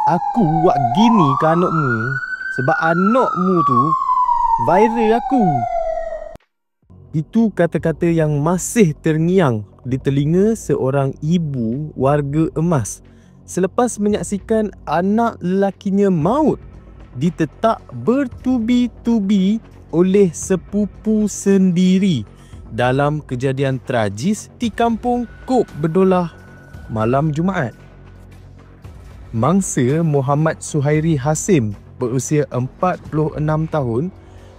Aku buat gini ke anakmu sebab anakmu tu viral aku. Itu kata-kata yang masih terngiang di telinga seorang ibu warga emas selepas menyaksikan anak lelakinya maut ditetak bertubi-tubi oleh sepupu sendiri dalam kejadian tragis di kampung Kok Berdolah malam Jumaat. Mangsa Muhammad Suhairi Hasim berusia 46 tahun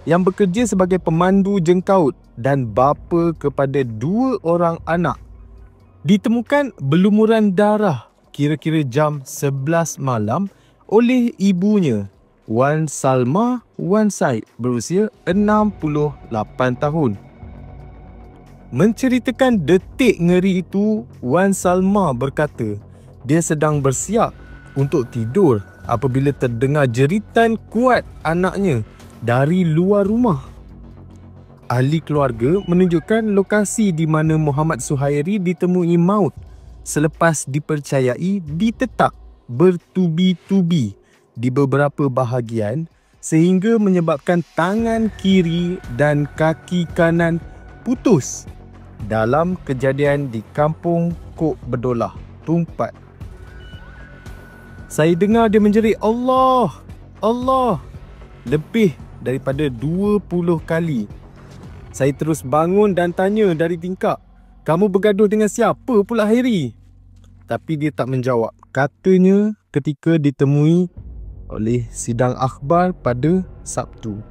yang bekerja sebagai pemandu jengkaut dan bapa kepada 2 orang anak ditemukan berlumuran darah kira-kira jam 11 malam oleh ibunya Wan Salma Wan Said berusia 68 tahun. Menceritakan detik ngeri itu, Wan Salma berkata dia sedang bersiap untuk tidur apabila terdengar jeritan kuat anaknya dari luar rumah. Ahli keluarga menunjukkan lokasi di mana Muhammad Suhairi ditemui maut selepas dipercayai ditetak bertubi-tubi di beberapa bahagian sehingga menyebabkan tangan kiri dan kaki kanan putus dalam kejadian di kampung Kok Berdolah, Tumpat. Saya dengar dia menjerit Allah, Allah lebih daripada 20 kali. Saya terus bangun dan tanya dari tingkap, kamu bergaduh dengan siapa pula Hairi? Tapi dia tak menjawab. Katanya ketika ditemui oleh sidang akhbar pada Sabtu.